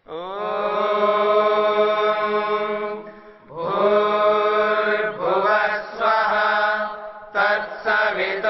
भूर्भुवः स्वः तत्सवितुर्वरेण्यं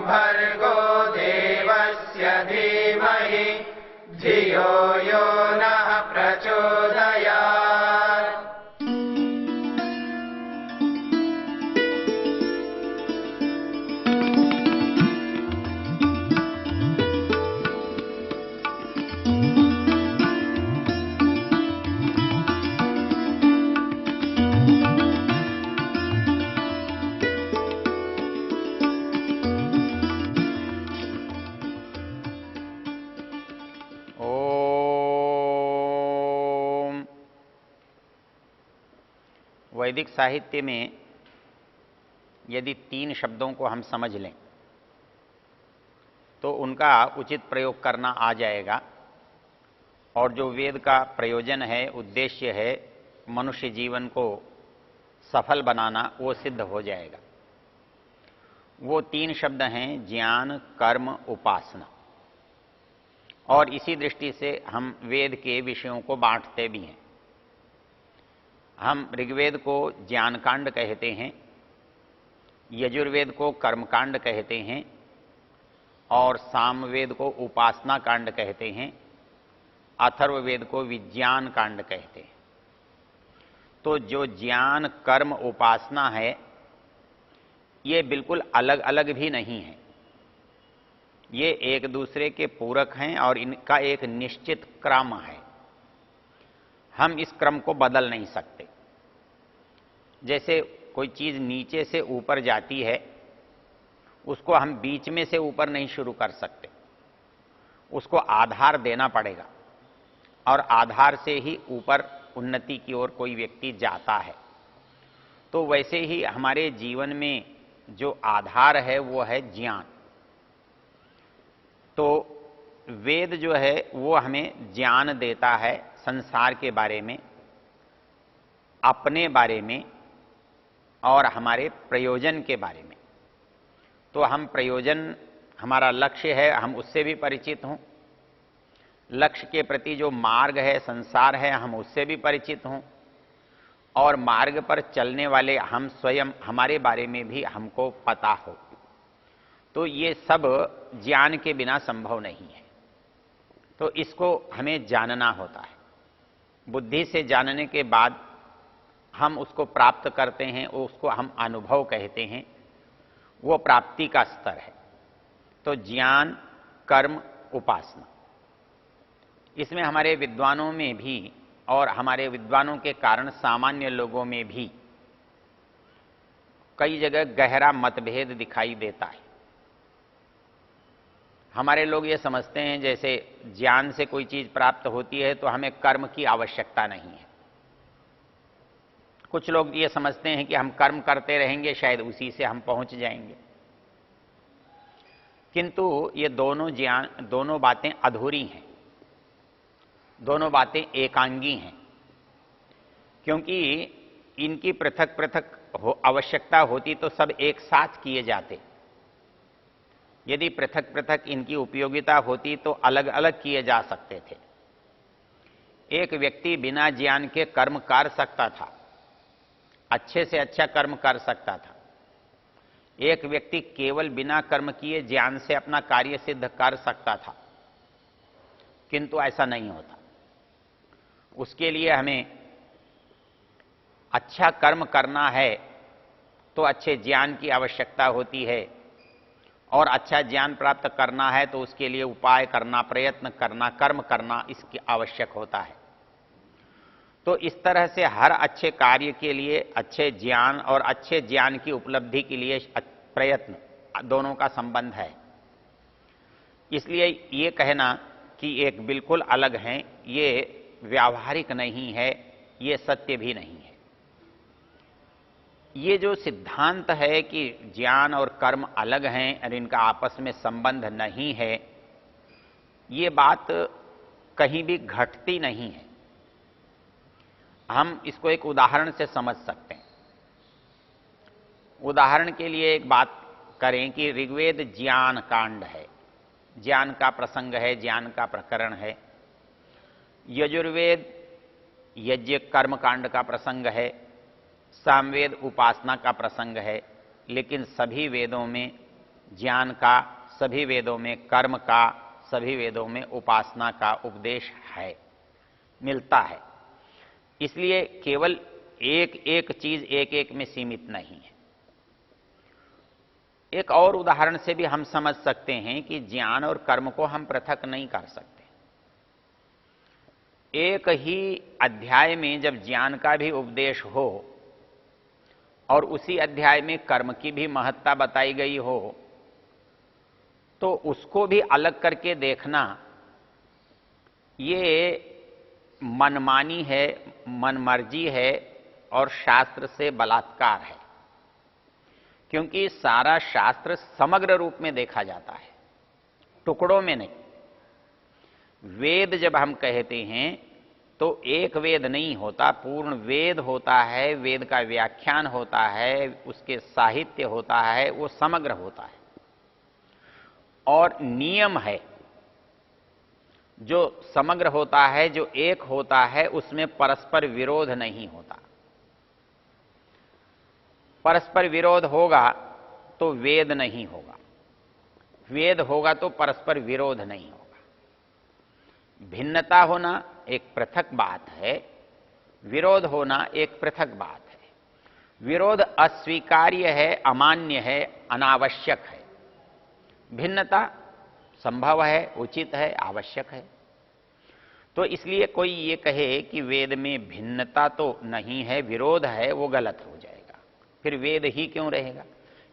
भर्गो देवस्य धीमहि धियो यो नः प्रचोदयात्। वैदिक साहित्य में यदि 3 शब्दों को हम समझ लें तो उनका उचित प्रयोग करना आ जाएगा और जो वेद का प्रयोजन है, उद्देश्य है, मनुष्य जीवन को सफल बनाना, वो सिद्ध हो जाएगा। वो 3 शब्द हैं ज्ञान, कर्म, उपासना। और इसी दृष्टि से हम वेद के विषयों को बांटते भी हैं। हम ऋग्वेद को ज्ञान कांड कहते हैं, यजुर्वेद को कर्मकांड कहते हैं और सामवेद को उपासना कांड कहते हैं, अथर्ववेद को विज्ञान कांड कहते हैं। तो जो ज्ञान, कर्म, उपासना है, ये बिल्कुल अलग अलग भी नहीं है। ये एक दूसरे के पूरक हैं और इनका एक निश्चित क्रम है। हम इस क्रम को बदल नहीं सकते। जैसे कोई चीज नीचे से ऊपर जाती है, उसको हम बीच में से ऊपर नहीं शुरू कर सकते। उसको आधार देना पड़ेगा और आधार से ही ऊपर उन्नति की ओर कोई व्यक्ति जाता है। तो वैसे ही हमारे जीवन में जो आधार है वो है ज्ञान। तो वेद जो है वो हमें ज्ञान देता है संसार के बारे में, अपने बारे में और हमारे प्रयोजन के बारे में। तो हम प्रयोजन, हमारा लक्ष्य है, हम उससे भी परिचित हों। लक्ष्य के प्रति जो मार्ग है, संसार है, हम उससे भी परिचित हों। और मार्ग पर चलने वाले हम स्वयं, हमारे बारे में भी हमको पता हो। तो ये सब ज्ञान के बिना संभव नहीं है। तो इसको हमें जानना होता है। बुद्धि से जानने के बाद हम उसको प्राप्त करते हैं, उसको हम अनुभव कहते हैं। वो प्राप्ति का स्तर है। तो ज्ञान, कर्म, उपासना, इसमें हमारे विद्वानों में भी और हमारे विद्वानों के कारण सामान्य लोगों में भी कई जगह गहरा मतभेद दिखाई देता है। हमारे लोग ये समझते हैं जैसे ज्ञान से कोई चीज प्राप्त होती है तो हमें कर्म की आवश्यकता नहीं है। कुछ लोग ये समझते हैं कि हम कर्म करते रहेंगे, शायद उसी से हम पहुंच जाएंगे। किंतु ये दोनों बातें अधूरी हैं, दोनों बातें एकांगी हैं, क्योंकि इनकी पृथक पृथक आवश्यकता होती तो सब एक साथ किए जाते। यदि पृथक पृथक इनकी उपयोगिता होती तो अलग अलग किए जा सकते थे। एक व्यक्ति बिना ज्ञान के कर्म कर सकता था, अच्छे से अच्छा कर्म कर सकता था। एक व्यक्ति केवल बिना कर्म किए ज्ञान से अपना कार्य सिद्ध कर सकता था, किंतु ऐसा नहीं होता। उसके लिए हमें अच्छा कर्म करना है तो अच्छे ज्ञान की आवश्यकता होती है, और अच्छा ज्ञान प्राप्त करना है तो उसके लिए उपाय करना, प्रयत्न करना, कर्म करना इसकी आवश्यक होता है। तो इस तरह से हर अच्छे कार्य के लिए अच्छे ज्ञान और अच्छे ज्ञान की उपलब्धि के लिए प्रयत्न, दोनों का संबंध है। इसलिए ये कहना कि एक बिल्कुल अलग हैं, ये व्यावहारिक नहीं है, ये सत्य भी नहीं है। ये जो सिद्धांत है कि ज्ञान और कर्म अलग हैं और इनका आपस में संबंध नहीं है, ये बात कहीं भी घटती नहीं है। हम इसको एक उदाहरण से समझ सकते हैं। उदाहरण के लिए एक बात करें कि ऋग्वेद ज्ञान कांड है, ज्ञान का प्रसंग है, ज्ञान का प्रकरण है। यजुर्वेद यज्ञ कर्म कांड का प्रसंग है, सामवेद उपासना का प्रसंग है, लेकिन सभी वेदों में ज्ञान का, सभी वेदों में कर्म का, सभी वेदों में उपासना का उपदेश है, मिलता है। इसलिए केवल एक एक चीज एक एक में सीमित नहीं है। एक और उदाहरण से भी हम समझ सकते हैं कि ज्ञान और कर्म को हम पृथक नहीं कर सकते। एक ही अध्याय में जब ज्ञान का भी उपदेश हो और उसी अध्याय में कर्म की भी महत्ता बताई गई हो, तो उसको भी अलग करके देखना ये मनमानी है, मनमर्जी है और शास्त्र से बलात्कार है। क्योंकि सारा शास्त्र समग्र रूप में देखा जाता है, टुकड़ों में नहीं। वेद जब हम कहते हैं तो एक वेद नहीं होता, पूर्ण वेद होता है, वेद का व्याख्यान होता है, उसके साहित्य होता है, वो समग्र होता है। और नियम है जो समग्र होता है, जो एक होता है, उसमें परस्पर विरोध नहीं होता। परस्पर विरोध होगा तो वेद नहीं होगा, वेद होगा तो परस्पर विरोध नहीं होगा। भिन्नता होना एक पृथक बात है, विरोध होना एक पृथक बात है। विरोध अस्वीकार्य है, अमान्य है, अनावश्यक है। भिन्नता संभव है, उचित है, आवश्यक है। तो इसलिए कोई ये कहे कि वेद में भिन्नता तो नहीं है, विरोध है, वो गलत हो जाएगा। फिर वेद ही क्यों रहेगा?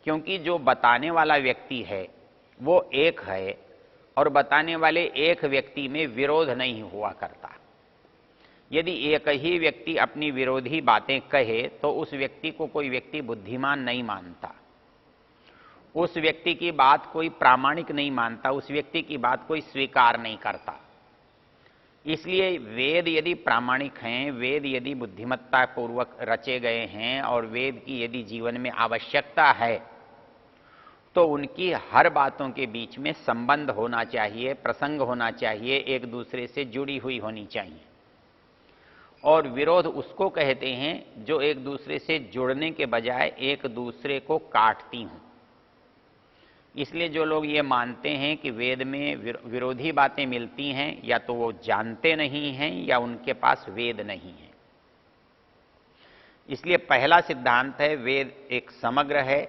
क्योंकि जो बताने वाला व्यक्ति है वो एक है और बताने वाले एक व्यक्ति में विरोध नहीं हुआ करता। यदि एक ही व्यक्ति अपनी विरोधी बातें कहे तो उस व्यक्ति को कोई व्यक्ति बुद्धिमान नहीं मानता, उस व्यक्ति की बात कोई प्रामाणिक नहीं मानता, उस व्यक्ति की बात कोई स्वीकार नहीं करता। इसलिए वेद यदि प्रामाणिक हैं, वेद यदि बुद्धिमत्ता पूर्वक रचे गए हैं और वेद की यदि जीवन में आवश्यकता है, तो उनकी हर बातों के बीच में संबंध होना चाहिए, प्रसंग होना चाहिए, एक दूसरे से जुड़ी हुई होनी चाहिए। और विरोध उसको कहते हैं जो एक दूसरे से जुड़ने के बजाय एक दूसरे को काटती हों। इसलिए जो लोग ये मानते हैं कि वेद में विरोधी बातें मिलती हैं, या तो वो जानते नहीं हैं या उनके पास वेद नहीं है। इसलिए पहला सिद्धांत है वेद एक समग्र है।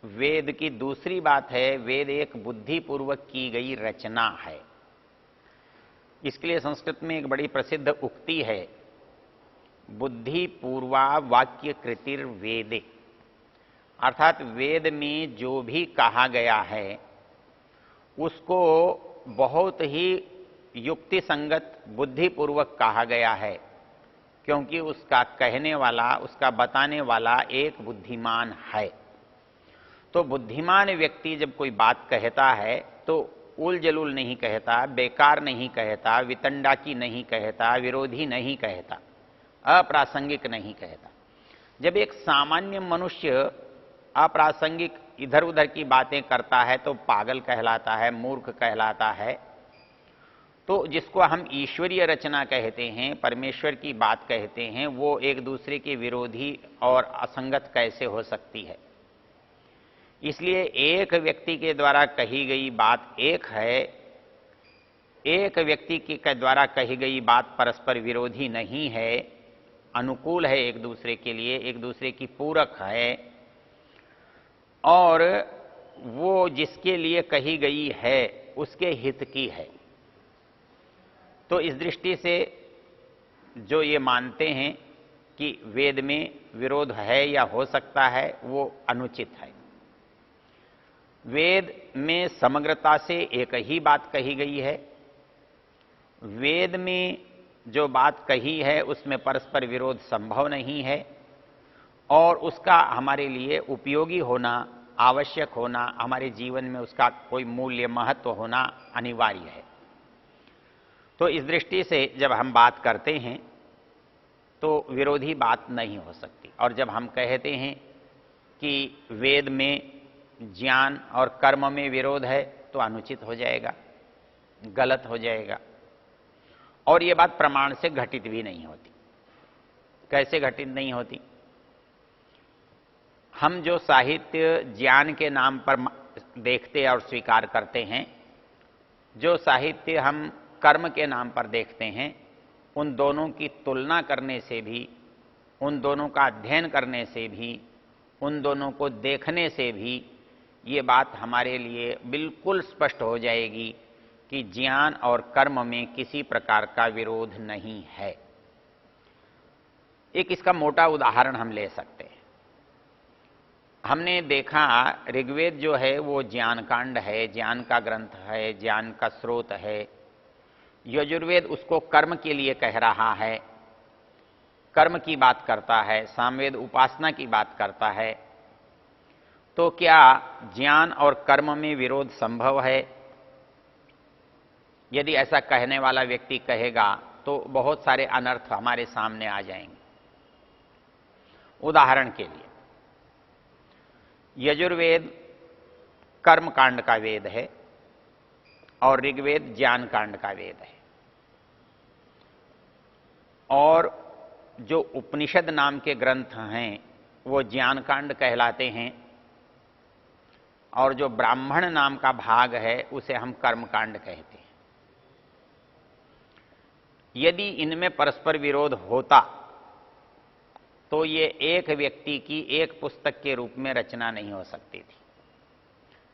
वेद की दूसरी बात है वेद एक बुद्धिपूर्वक की गई रचना है। इसके लिए संस्कृत में एक बड़ी प्रसिद्ध उक्ति है, बुद्धि पूर्वा वाक्य कृतिर वेदे। अर्थात वेद में जो भी कहा गया है उसको बहुत ही युक्ति संगत बुद्धिपूर्वक कहा गया है, क्योंकि उसका कहने वाला, उसका बताने वाला एक बुद्धिमान है। तो बुद्धिमान व्यक्ति जब कोई बात कहता है तो उल जलूल नहीं कहता, बेकार नहीं कहता, वितंडा की नहीं कहता, विरोधी नहीं कहता, अप्रासंगिक नहीं कहता। जब एक सामान्य मनुष्य अप्रासंगिक इधर उधर की बातें करता है तो पागल कहलाता है, मूर्ख कहलाता है। तो जिसको हम ईश्वरीय रचना कहते हैं, परमेश्वर की बात कहते हैं, वो एक दूसरे के विरोधी और असंगत कैसे हो सकती है? इसलिए एक व्यक्ति के द्वारा कही गई बात एक है, एक व्यक्ति के द्वारा कही गई बात परस्पर विरोधी नहीं है, अनुकूल है एक दूसरे के लिए, एक दूसरे की पूरक है, और वो जिसके लिए कही गई है उसके हित की है। तो इस दृष्टि से जो ये मानते हैं कि वेद में विरोध है या हो सकता है, वो अनुचित है। वेद में समग्रता से एक ही बात कही गई है। वेद में जो बात कही है उसमें परस्पर विरोध संभव नहीं है, और उसका हमारे लिए उपयोगी होना, आवश्यक होना, हमारे जीवन में उसका कोई मूल्य महत्व होना अनिवार्य है। तो इस दृष्टि से जब हम बात करते हैं तो विरोधी बात नहीं हो सकती। और जब हम कहते हैं कि वेद में ज्ञान और कर्म में विरोध है तो अनुचित हो जाएगा, गलत हो जाएगा। और ये बात प्रमाण से घटित भी नहीं होती। कैसे घटित नहीं होती? हम जो साहित्य ज्ञान के नाम पर देखते और स्वीकार करते हैं, जो साहित्य हम कर्म के नाम पर देखते हैं, उन दोनों की तुलना करने से भी, उन दोनों का अध्ययन करने से भी, उन दोनों को देखने से भी ये बात हमारे लिए बिल्कुल स्पष्ट हो जाएगी कि ज्ञान और कर्म में किसी प्रकार का विरोध नहीं है। एक इसका मोटा उदाहरण हम ले सकते हैं। हमने देखा ऋग्वेद जो है वो ज्ञान कांड है, ज्ञान का ग्रंथ है, ज्ञान का स्रोत है। यजुर्वेद उसको कर्म के लिए कह रहा है, कर्म की बात करता है। सामवेद उपासना की बात करता है। तो क्या ज्ञान और कर्म में विरोध संभव है? यदि ऐसा कहने वाला व्यक्ति कहेगा तो बहुत सारे अनर्थ हमारे सामने आ जाएंगे। उदाहरण के लिए, यजुर्वेद कर्म कांड का वेद है और ऋग्वेद ज्ञान कांड का वेद है। और जो उपनिषद नाम के ग्रंथ हैं वो ज्ञान कांड कहलाते हैं, और जो ब्राह्मण नाम का भाग है उसे हम कर्म कांड कहते हैं। यदि इनमें परस्पर विरोध होता तो ये एक व्यक्ति की एक पुस्तक के रूप में रचना नहीं हो सकती थी।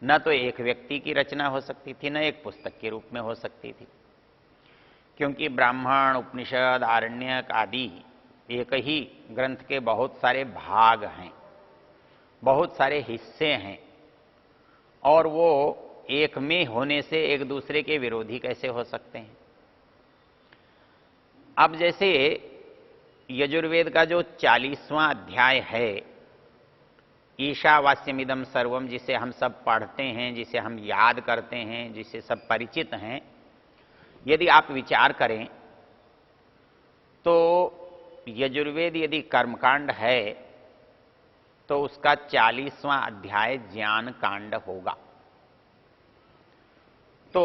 न तो एक व्यक्ति की रचना हो सकती थी, न एक पुस्तक के रूप में हो सकती थी, क्योंकि ब्राह्मण, उपनिषद, आरण्यक आदि एक ही ग्रंथ के बहुत सारे भाग हैं, बहुत सारे हिस्से हैं, और वो एक में होने से एक दूसरे के विरोधी कैसे हो सकते हैं? अब जैसे यजुर्वेद का जो 40वां अध्याय है, ईशावास्यमिदं सर्वम, जिसे हम सब पढ़ते हैं, जिसे हम याद करते हैं, जिसे सब परिचित हैं, यदि आप विचार करें तो यजुर्वेद यदि कर्मकांड है तो उसका 40वां अध्याय ज्ञान कांड होगा। तो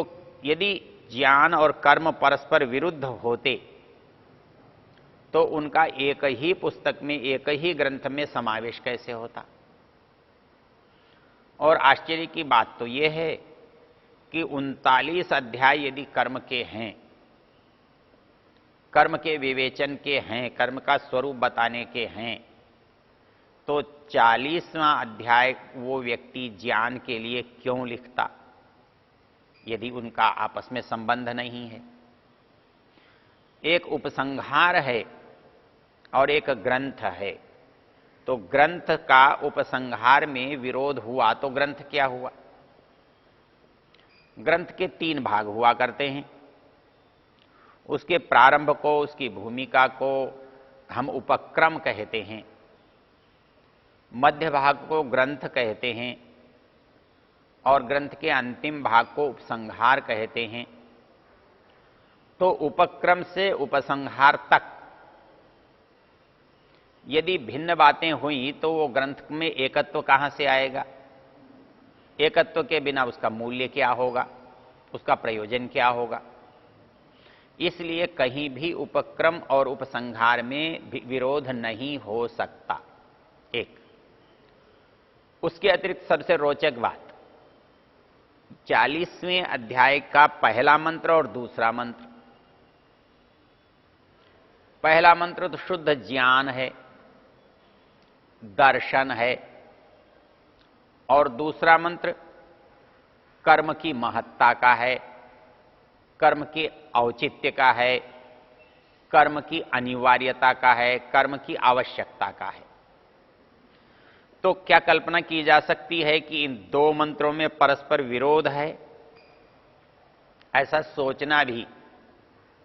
यदि ज्ञान और कर्म परस्पर विरुद्ध होते तो उनका एक ही पुस्तक में, एक ही ग्रंथ में समावेश कैसे होता? और आश्चर्य की बात तो यह है कि 39 अध्याय यदि कर्म के हैं, कर्म के विवेचन के हैं, कर्म का स्वरूप बताने के हैं, तो 40वां अध्याय वो व्यक्ति ज्ञान के लिए क्यों लिखता, यदि उनका आपस में संबंध नहीं है? एक उपसंहार है और एक ग्रंथ है, तो ग्रंथ का उपसंहार में विरोध हुआ तो ग्रंथ क्या हुआ? ग्रंथ के 3 भाग हुआ करते हैं। उसके प्रारंभ को, उसकी भूमिका को हम उपक्रम कहते हैं, मध्य भाग को ग्रंथ कहते हैं, और ग्रंथ के अंतिम भाग को उपसंहार कहते हैं। तो उपक्रम से उपसंहार तक यदि भिन्न बातें हुई तो वो ग्रंथ में एकत्व कहां से आएगा? एकत्व के बिना उसका मूल्य क्या होगा, उसका प्रयोजन क्या होगा? इसलिए कहीं भी उपक्रम और उपसंहार में विरोध नहीं हो सकता। एक उसके अतिरिक्त सबसे रोचक बात, 40वें अध्याय का पहला मंत्र और दूसरा मंत्र। पहला मंत्र तो शुद्ध ज्ञान है, दर्शन है, और दूसरा मंत्र कर्म की महत्ता का है, कर्म के औचित्य का है, कर्म की अनिवार्यता का है, कर्म की आवश्यकता का है। तो क्या कल्पना की जा सकती है कि इन 2 मंत्रों में परस्पर विरोध है? ऐसा सोचना भी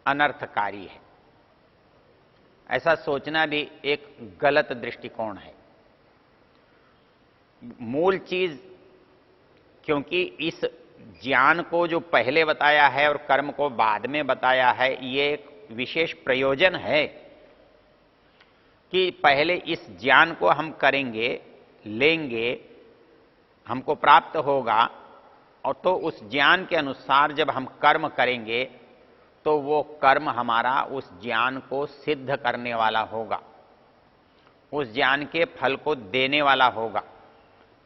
अनर्थकारी है, ऐसा सोचना भी एक गलत दृष्टिकोण है। मूल चीज, क्योंकि इस ज्ञान को जो पहले बताया है और कर्म को बाद में बताया है, ये एक विशेष प्रयोजन है कि पहले इस ज्ञान को हम करेंगे, लेंगे, हमको प्राप्त होगा, और तो उस ज्ञान के अनुसार जब हम कर्म करेंगे तो वो कर्म हमारा उस ज्ञान को सिद्ध करने वाला होगा, उस ज्ञान के फल को देने वाला होगा।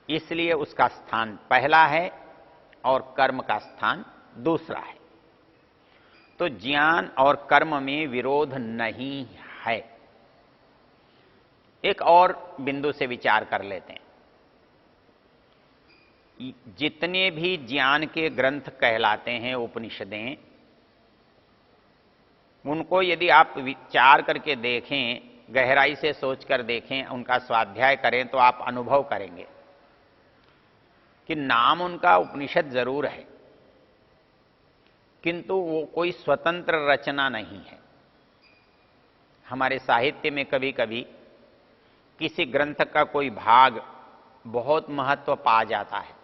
इसलिए उसका स्थान पहला है और कर्म का स्थान दूसरा है। तो ज्ञान और कर्म में विरोध नहीं है। एक और बिंदु से विचार कर लेते हैं। जितने भी ज्ञान के ग्रंथ कहलाते हैं, उपनिषदें, उनको यदि आप विचार करके देखें, गहराई से सोचकर देखें, उनका स्वाध्याय करें, तो आप अनुभव करेंगे कि नाम उनका उपनिषद जरूर है, किंतु वो कोई स्वतंत्र रचना नहीं है। हमारे साहित्य में कभी कभी किसी ग्रंथ का कोई भाग बहुत महत्व पा जाता है,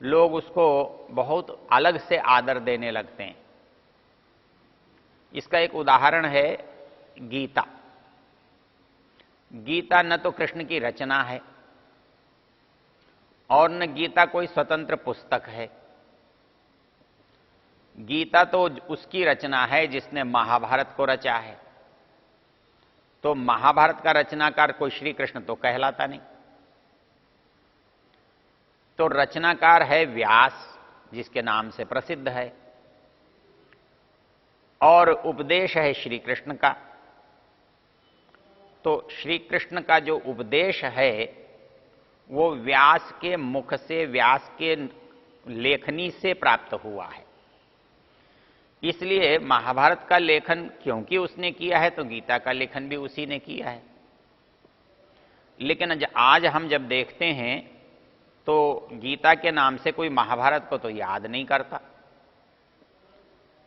लोग उसको बहुत अलग से आदर देने लगते हैं। इसका एक उदाहरण है गीता। गीता न तो कृष्ण की रचना है और न गीता कोई स्वतंत्र पुस्तक है। गीता तो उसकी रचना है जिसने महाभारत को रचा है। तो महाभारत का रचनाकार कोई श्री कृष्ण तो कहलाता नहीं। तो रचनाकार है व्यास, जिसके नाम से प्रसिद्ध है, और उपदेश है श्री कृष्ण का। तो श्री कृष्ण का जो उपदेश है वो व्यास के मुख से, व्यास के लेखनी से प्राप्त हुआ है। इसलिए महाभारत का लेखन क्योंकि उसने किया है, तो गीता का लेखन भी उसी ने किया है। लेकिन आज हम जब देखते हैं तो गीता के नाम से कोई महाभारत को तो याद नहीं करता।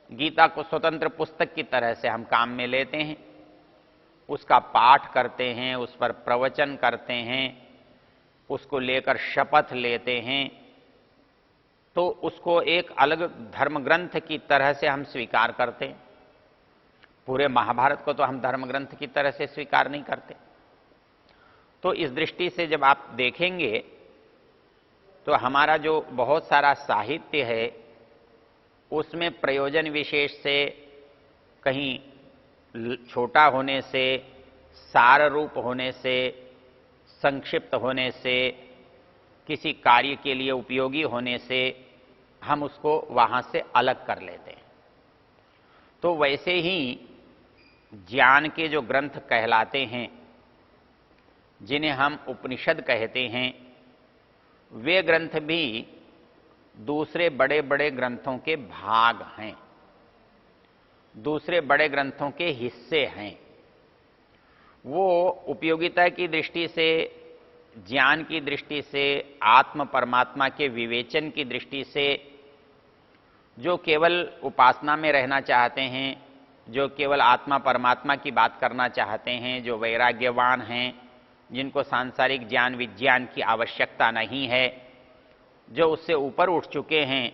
गीता को स्वतंत्र पुस्तक की तरह से हम काम में लेते हैं, उसका पाठ करते हैं, उस पर प्रवचन करते हैं, उसको लेकर शपथ लेते हैं, तो उसको एक अलग धर्म ग्रंथ की तरह से हम स्वीकार करते हैं। पूरे महाभारत को तो हम धर्म ग्रंथ की तरह से स्वीकार नहीं करते। तो इस दृष्टि से जब आप देखेंगे तो हमारा जो बहुत सारा साहित्य है उसमें प्रयोजन विशेष से, कहीं छोटा होने से, सार रूप होने से, संक्षिप्त होने से, किसी कार्य के लिए उपयोगी होने से हम उसको वहां से अलग कर लेते हैं। तो वैसे ही ज्ञान के जो ग्रंथ कहलाते हैं, जिन्हें हम उपनिषद कहते हैं, वे ग्रंथ भी दूसरे बड़े बड़े ग्रंथों के भाग हैं, दूसरे बड़े ग्रंथों के हिस्से हैं। वो उपयोगिता की दृष्टि से, ज्ञान की दृष्टि से, आत्म परमात्मा के विवेचन की दृष्टि से, जो केवल उपासना में रहना चाहते हैं, जो केवल आत्मा परमात्मा की बात करना चाहते हैं, जो वैराग्यवान हैं, जिनको सांसारिक ज्ञान विज्ञान की आवश्यकता नहीं है, जो उससे ऊपर उठ चुके हैं,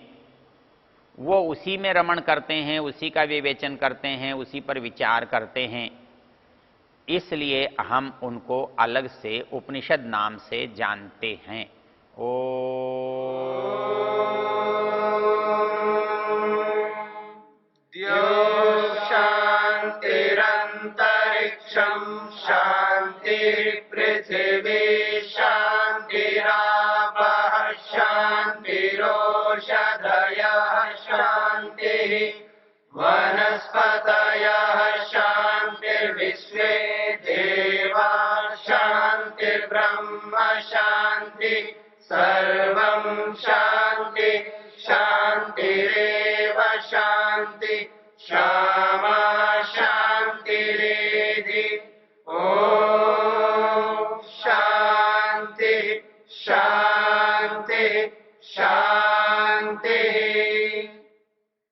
वो उसी में रमण करते हैं, उसी का विवेचन करते हैं, उसी पर विचार करते हैं। इसलिए हम उनको अलग से उपनिषद नाम से जानते हैं। शांतिरंतरिक्षं शांति पृथिवी शांतिरापः शांतिरोषधयः शांतिः वनस्पतयः शांतिर्विश्वे देवा शांतिर्ब्रह्म शांति सर्वं शांति शांतिरेव शांति शांति